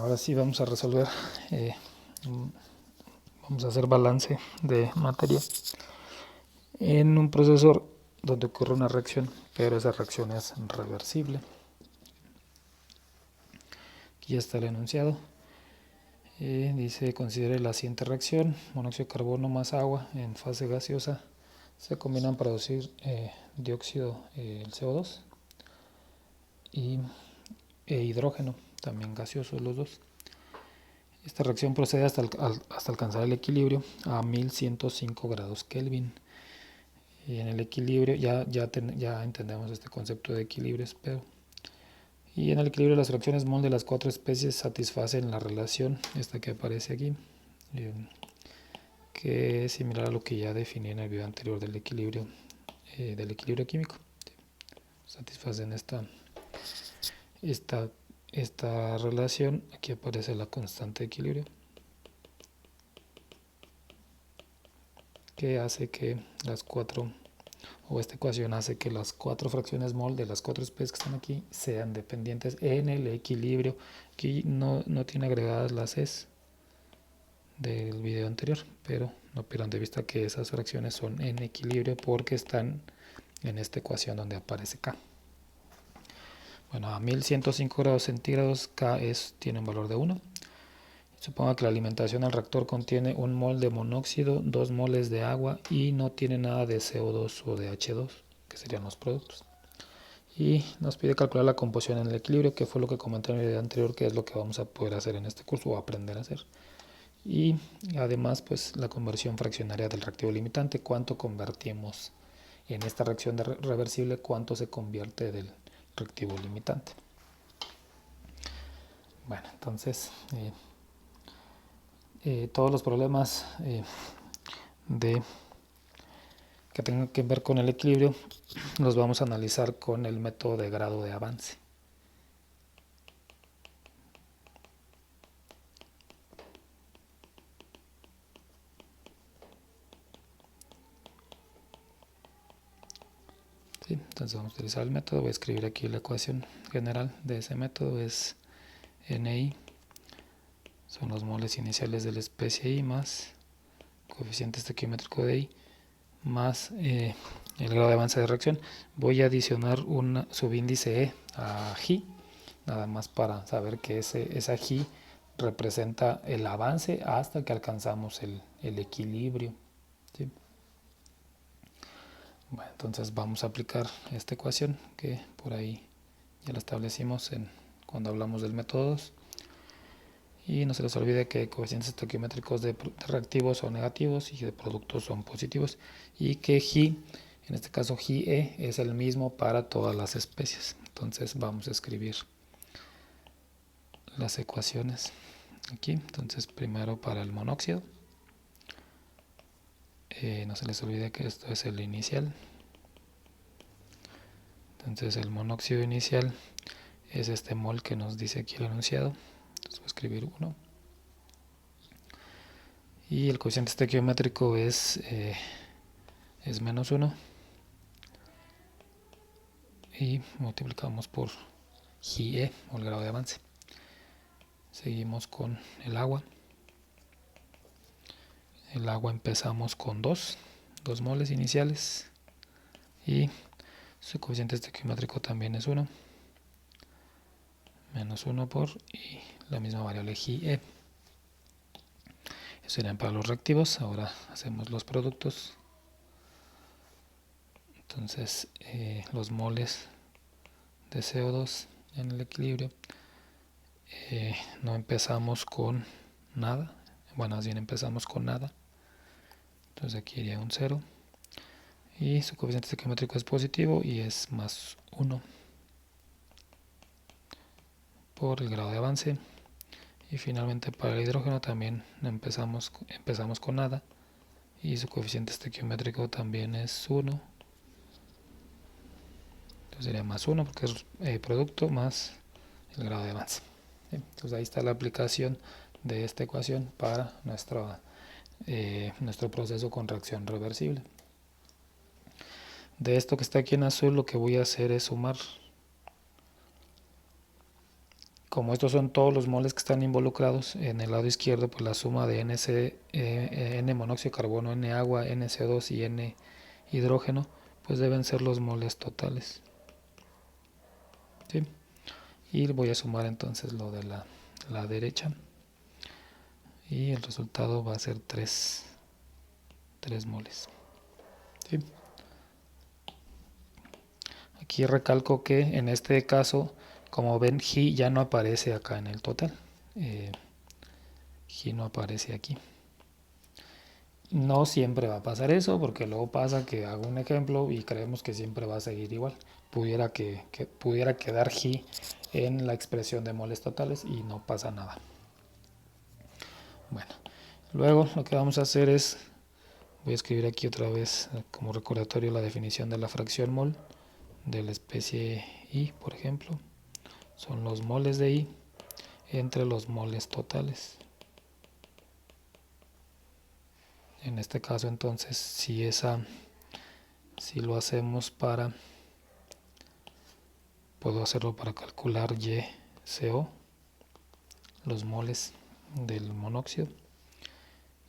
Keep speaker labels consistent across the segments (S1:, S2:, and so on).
S1: ahora sí vamos a resolver, vamos a hacer balance de materia en un procesador donde ocurre una reacción, pero esa reacción es reversible. Aquí está el enunciado. Dice: considere la siguiente reacción: monóxido de carbono más agua en fase gaseosa se combinan para producir dióxido, el CO2, y hidrógeno, también gaseoso los dos. Esta reacción procede hasta alcanzar el equilibrio a 1105 grados Kelvin. Y en el equilibrio ya entendemos este concepto de equilibrio, espero. Y en el equilibrio las fracciones mol de las cuatro especies satisfacen la relación, esta que aparece aquí, que es similar a lo que ya definí en el video anterior del equilibrio químico. Satisfacen esta relación. Aquí aparece la constante de equilibrio, que hace que esta ecuación hace que las cuatro fracciones mol de las cuatro especies que están aquí sean dependientes en el equilibrio. Aquí no tiene agregadas las E's del video anterior, pero no pierdan de vista que esas fracciones son en equilibrio porque están en esta ecuación donde aparece K. Bueno, a 1105 grados centígrados K tiene un valor de 1. Suponga que la alimentación al reactor contiene 1 mol de monóxido, 2 moles de agua y no tiene nada de CO2 o de H2, que serían los productos. Y nos pide calcular la composición en el equilibrio, que fue lo que comenté en el video anterior, que es lo que vamos a poder hacer en este curso o aprender a hacer. Y además, pues la conversión fraccionaria del reactivo limitante, cuánto convertimos en esta reacción reversible, cuánto se convierte del reactivo limitante. Bueno, entonces todos los problemas que tengan que ver con el equilibrio los vamos a analizar con el método de grado de avance. ¿Sí? Entonces vamos a utilizar el método. Voy a escribir aquí la ecuación general de ese método. Es NI, son los moles iniciales de la especie I más coeficiente estequiométrico de I más el grado de avance de reacción. Voy a adicionar un subíndice E a G, nada más para saber que esa G representa el avance hasta que alcanzamos el equilibrio. ¿Sí? Bueno, entonces vamos a aplicar esta ecuación que por ahí ya la establecimos cuando hablamos del método 2. Y no se les olvide que coeficientes estequiométricos de reactivos son negativos y de productos son positivos, y que G, en este caso GE, es el mismo para todas las especies. Entonces vamos a escribir las ecuaciones aquí. Entonces primero para el monóxido, no se les olvide que esto es el inicial. Entonces el monóxido inicial es este mol que nos dice aquí el enunciado. Entonces voy a escribir 1. Y el coeficiente estequiométrico es menos 1. Y multiplicamos por GE, o el grado de avance. Seguimos con el agua. El agua empezamos con 2 moles iniciales. Y su coeficiente estequiométrico también es 1. Menos 1 por, y la misma variable GE. Eso serían para los reactivos. Ahora hacemos los productos. Entonces los moles de CO2 en el equilibrio, no empezamos con nada. Bueno, más bien empezamos con nada. Entonces aquí iría un 0. Y su coeficiente estequiométrico es positivo y es más 1 por el grado de avance. Y finalmente para el hidrógeno también empezamos con nada y su coeficiente estequiométrico también es 1. Entonces sería más 1 porque es producto más el grado de avance. Entonces ahí está la aplicación de esta ecuación para nuestro proceso con reacción reversible. De esto que está aquí en azul, lo que voy a hacer es sumar como estos son todos los moles que están involucrados, en el lado izquierdo pues la suma de N monóxido de carbono, N agua, NCO2 y N hidrógeno, pues deben ser los moles totales. ¿Sí? Y voy a sumar entonces lo de la derecha y el resultado va a ser 3 moles. ¿Sí? Aquí recalco que en este caso, como ven, G ya no aparece acá en el total. G no aparece aquí. No siempre va a pasar eso, porque luego pasa que hago un ejemplo y creemos que siempre va a seguir igual. Pudiera quedar G en la expresión de moles totales y no pasa nada. Bueno, luego lo que vamos a hacer es, voy a escribir aquí otra vez como recordatorio la definición de la fracción mol de la especie I, por ejemplo. Son los moles de I entre los moles totales. En este caso entonces si lo hacemos puedo hacerlo para calcular YCO, los moles del monóxido,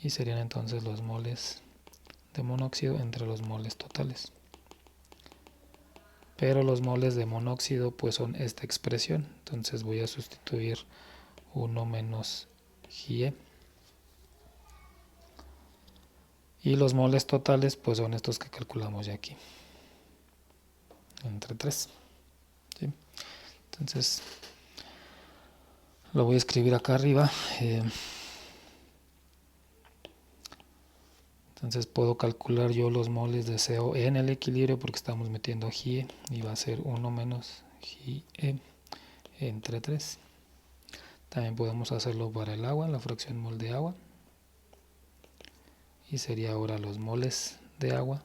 S1: y serían entonces los moles de monóxido entre los moles totales. Pero los moles de monóxido pues son esta expresión, entonces voy a sustituir 1 menos GE. Y los moles totales pues son estos que calculamos ya aquí, entre 3. ¿Sí? Entonces lo voy a escribir acá arriba. Entonces puedo calcular yo los moles de CO en el equilibrio porque estamos metiendo GE y va a ser 1 menos GE entre 3. También podemos hacerlo para el agua, la fracción mol de agua. Y sería ahora los moles de agua,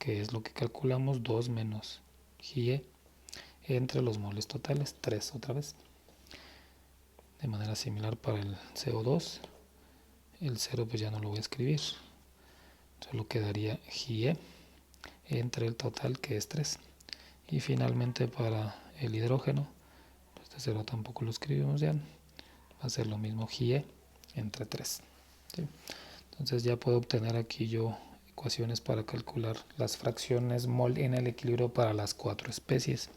S1: que es lo que calculamos, 2 menos GE entre los moles totales, 3 otra vez. De manera similar para el CO2, el 0 pues ya no lo voy a escribir, solo quedaría GE entre el total, que es 3. Y finalmente para el hidrógeno, este 0 tampoco lo escribimos ya, va a ser lo mismo, GE entre 3. ¿Sí? Entonces ya puedo obtener aquí yo ecuaciones para calcular las fracciones mol en el equilibrio para las 4 especies.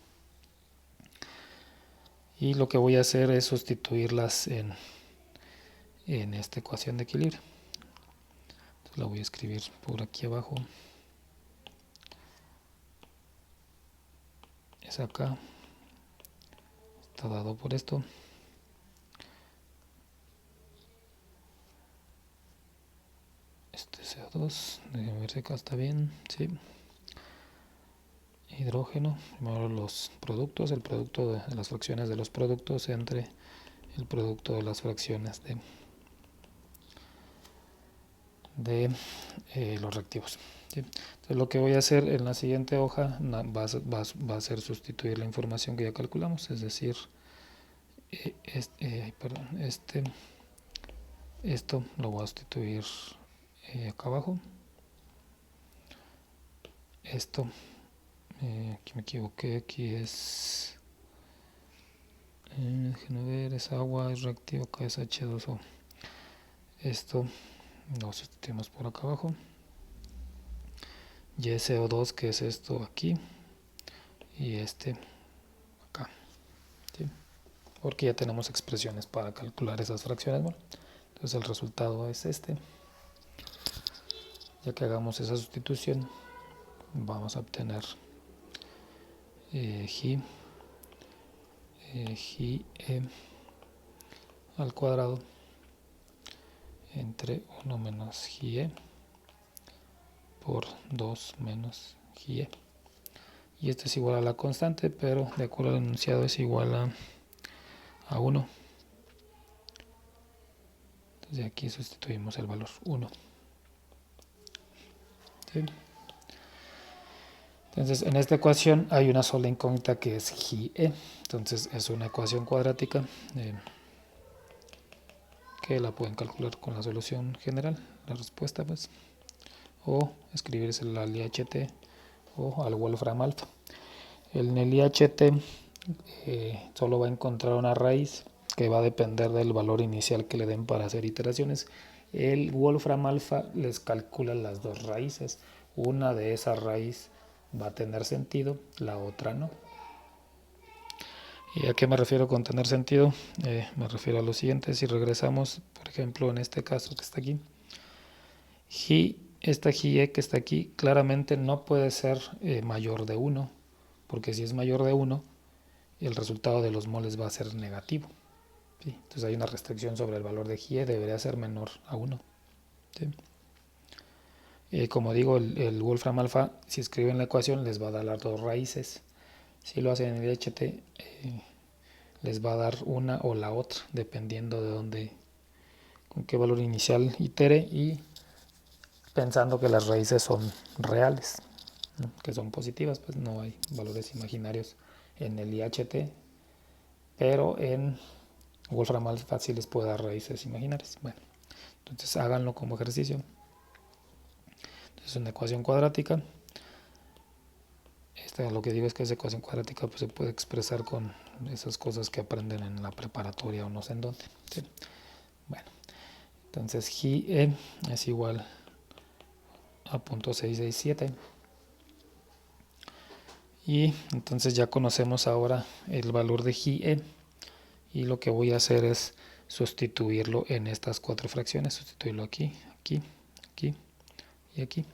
S1: Y lo que voy a hacer es sustituirlas en esta ecuación de equilibrio. Entonces la voy a escribir por aquí abajo. Es acá. Está dado por esto. Este CO2, déjenme ver si acá está bien, sí. Hidrógeno, primero los productos, el producto de las fracciones de los productos entre el producto de las fracciones de los reactivos. ¿Sí? Entonces lo que voy a hacer en la siguiente hoja va a ser sustituir la información que ya calculamos, es decir, esto lo voy a sustituir acá abajo. Esto, aquí me equivoqué, aquí es, déjenme ver, es agua, es reactivo, acá es H2O. Esto lo sustituimos por acá abajo. YCO2, que es esto aquí, y este acá, ¿sí? Porque ya tenemos expresiones para calcular esas fracciones. Bueno, entonces el resultado es este. Ya que hagamos esa sustitución, vamos a obtener G al cuadrado entre 1 menos GE por 2 menos GE. Y esto es igual a la constante, pero de acuerdo al enunciado es igual a 1. Entonces aquí sustituimos el valor 1. ¿Sí? Entonces en esta ecuación hay una sola incógnita que es GE. Entonces es una ecuación cuadrática que la pueden calcular con la solución general, la respuesta pues, o escribirse al IHT o al Wolfram alfa. En el IHT solo va a encontrar una raíz que va a depender del valor inicial que le den para hacer iteraciones. El Wolfram Alpha les calcula las dos raíces. Una de esas raíces va a tener sentido, la otra no. ¿Y a qué me refiero con tener sentido? Me refiero a lo siguiente. Si regresamos, por ejemplo, en este caso que está aquí, esta GE que está aquí claramente no puede ser mayor de 1, porque si es mayor de 1, el resultado de los moles va a ser negativo. ¿Sí? Entonces hay una restricción sobre el valor de GE, debería ser menor a 1. ¿Sí? Como digo, el Wolfram Alpha, si escriben la ecuación, les va a dar las dos raíces. Si lo hacen en el HT, les va a dar una o la otra, dependiendo de dónde, con qué valor inicial itere y pensando que las raíces son reales, ¿no? Que son positivas, pues no hay valores imaginarios en el IHT, pero en Wolfram Alpha sí les puede dar raíces imaginarias. Bueno, entonces háganlo como ejercicio. Entonces una ecuación cuadrática. Lo que digo es que esa ecuación cuadrática pues, se puede expresar con esas cosas que aprenden en la preparatoria o no sé en dónde. ¿Sí? Bueno, entonces GE es igual a 0.667. Y entonces ya conocemos ahora el valor de GE y lo que voy a hacer es sustituirlo en estas cuatro fracciones, sustituirlo aquí, aquí, aquí y aquí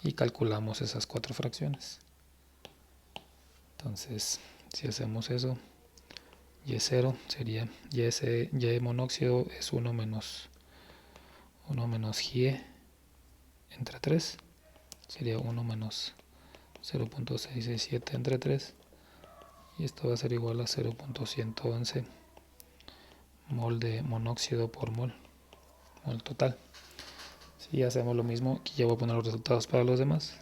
S1: y calculamos esas cuatro fracciones. Entonces si hacemos eso, Y0 sería Y monóxido es 1 menos GE entre 3, sería 1 menos 0.667 entre 3 y esto va a ser igual a 0.111 mol de monóxido por mol total. Si hacemos lo mismo, aquí ya voy a poner los resultados para los demás,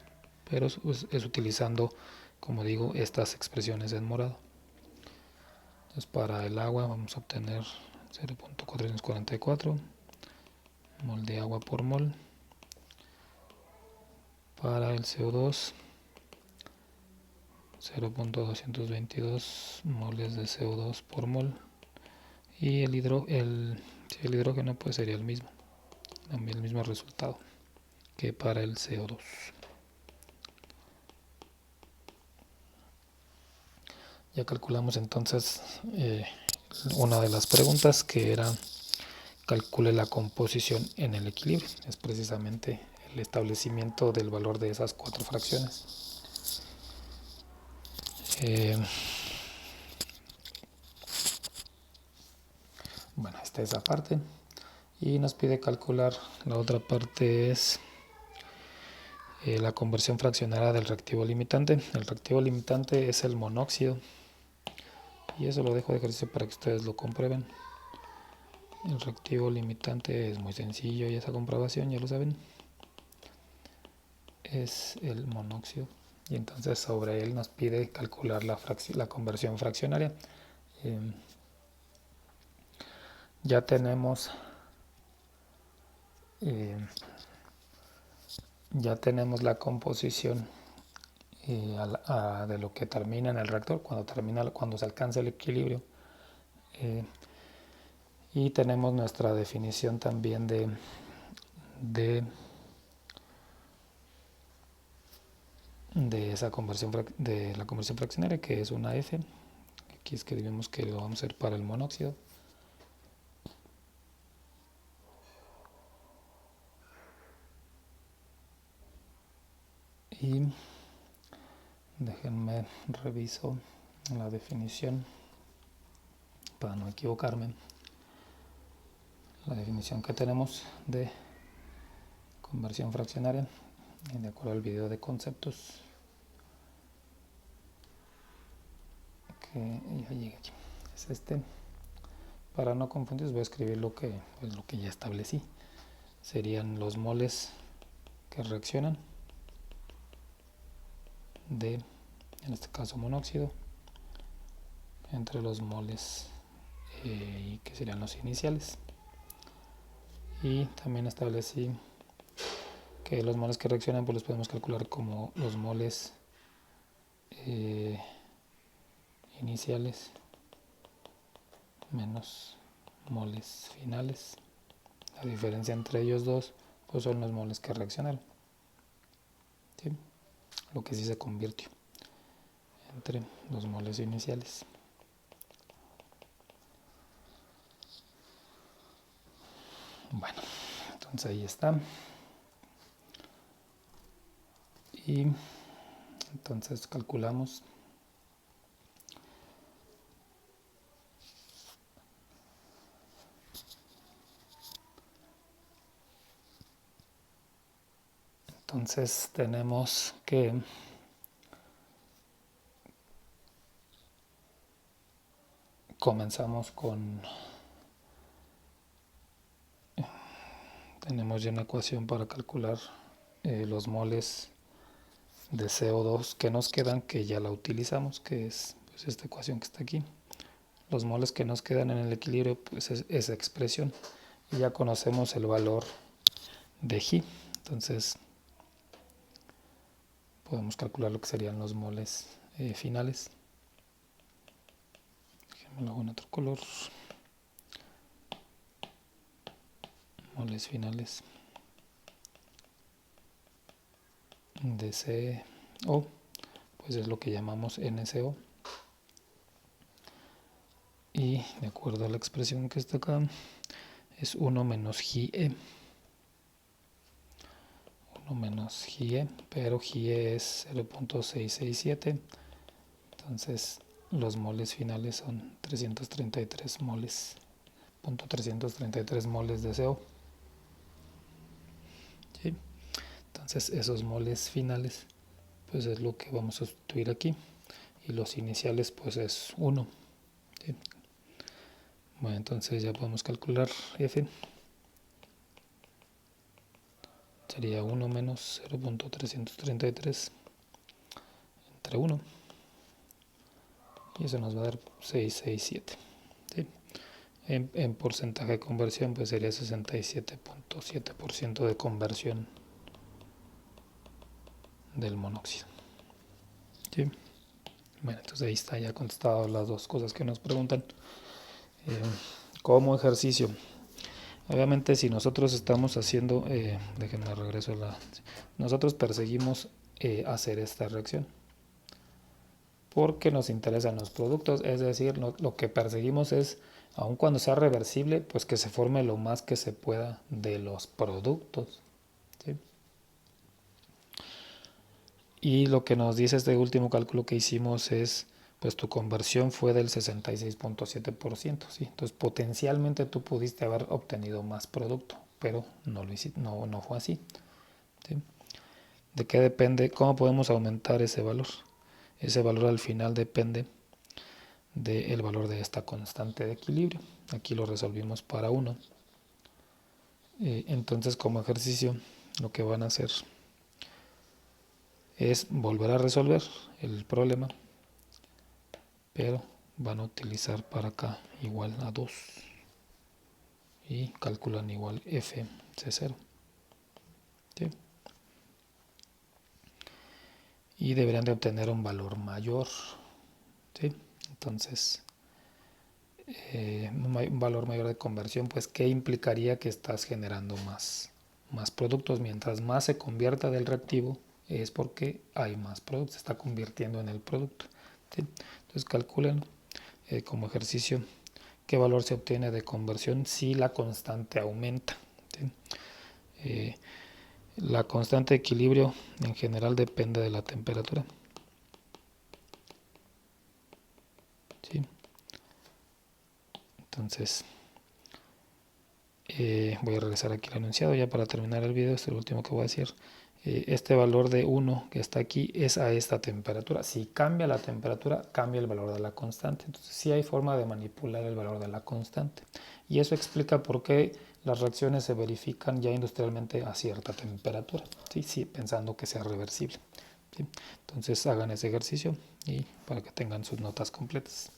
S1: pero es utilizando, como digo, estas expresiones en morado. Entonces para el agua vamos a obtener 0.444 mol de agua por mol. Para el CO2 0.222 moles de CO2 por mol. Y el hidrógeno pues sería el mismo, también el mismo resultado que para el CO2. Ya calculamos entonces una de las preguntas que era calcule la composición en el equilibrio. Es precisamente el establecimiento del valor de esas cuatro fracciones. Bueno, esta es esa parte. Y nos pide calcular, la otra parte es la conversión fraccionaria del reactivo limitante. El reactivo limitante es el monóxido. Y eso lo dejo de ejercicio para que ustedes lo comprueben. El reactivo limitante es muy sencillo y esa comprobación ya lo saben. Es el monóxido. Y entonces sobre él nos pide calcular la conversión fraccionaria. Ya tenemos la composición de lo que termina en el reactor cuando se alcanza el equilibrio, y tenemos nuestra definición también de esa conversión de la conversión fraccionaria, que es una F. Aquí escribimos que lo vamos a hacer para el monóxido. Y déjenme reviso la definición para no equivocarme. La definición que tenemos de conversión fraccionaria, de acuerdo al video de conceptos, que ya llegué aquí, es este. Para no confundir, voy a escribir lo que ya establecí. Serían los moles que reaccionan de, en este caso, monóxido, entre los moles que serían los iniciales. Y también establecí que los moles que reaccionan pues los podemos calcular como los moles iniciales menos moles finales. La diferencia entre ellos dos pues son los moles que reaccionaron, ¿sí? Lo que sí se convirtió entre los moles iniciales. Bueno, entonces ahí está. Y entonces calculamos entonces tenemos que comenzamos con tenemos ya una ecuación para calcular los moles de CO2 que nos quedan, que ya la utilizamos, que es pues esta ecuación que está aquí. Los moles que nos quedan en el equilibrio pues es esa expresión, y ya conocemos el valor de G, entonces podemos calcular lo que serían los moles finales. Lo hago en otro color. Moles finales de CO, pues es lo que llamamos NCO. Y de acuerdo a la expresión que está acá, es 1 menos GE. 1 menos GE, pero GE es 0.667. Entonces los moles finales son 333 moles. 333 moles de CO. ¿Sí? Entonces esos moles finales pues es lo que vamos a sustituir aquí, y los iniciales pues es 1. ¿Sí? Bueno, entonces ya podemos calcular F. Sería 1 menos 0.333 entre 1. Y eso nos va a dar 667. ¿Sí? En porcentaje de conversión pues sería 67.7% de conversión del monóxido. ¿Sí? Bueno, entonces ahí está ya contestado las dos cosas que nos preguntan. Como ejercicio, obviamente si nosotros estamos haciendo, déjenme regreso nosotros perseguimos hacer esta reacción porque nos interesan los productos, es decir, lo que perseguimos es, aun cuando sea reversible, pues que se forme lo más que se pueda de los productos, ¿sí? Y lo que nos dice este último cálculo que hicimos es, pues tu conversión fue del 66.7%, ¿sí? Entonces potencialmente tú pudiste haber obtenido más producto, pero no lo hiciste, no fue así, ¿sí? ¿De qué depende? ¿Cómo podemos aumentar ese valor? Ese valor al final depende del valor de esta constante de equilibrio. Aquí lo resolvimos para 1. Entonces como ejercicio lo que van a hacer es volver a resolver el problema, pero van a utilizar para acá igual a 2 y calculan igual FC0, ¿sí? Y deberían de obtener un valor mayor, ¿sí? Entonces un valor mayor de conversión, pues ¿qué implicaría? Que estás generando más productos. Mientras más se convierta del reactivo es porque hay más productos, se está convirtiendo en el producto, ¿sí? Entonces calculen como ejercicio qué valor se obtiene de conversión si la constante aumenta, ¿sí? La constante de equilibrio en general depende de la temperatura, ¿sí? Entonces voy a regresar aquí al enunciado ya para terminar el video. Este es lo último que voy a decir. Este valor de 1 que está aquí es a esta temperatura. Si cambia la temperatura, cambia el valor de la constante. Entonces sí hay forma de manipular el valor de la constante. Y eso explica por qué las reacciones se verifican ya industrialmente a cierta temperatura, ¿sí? Sí, pensando que sea reversible, ¿sí? Entonces hagan ese ejercicio y para que tengan sus notas completas.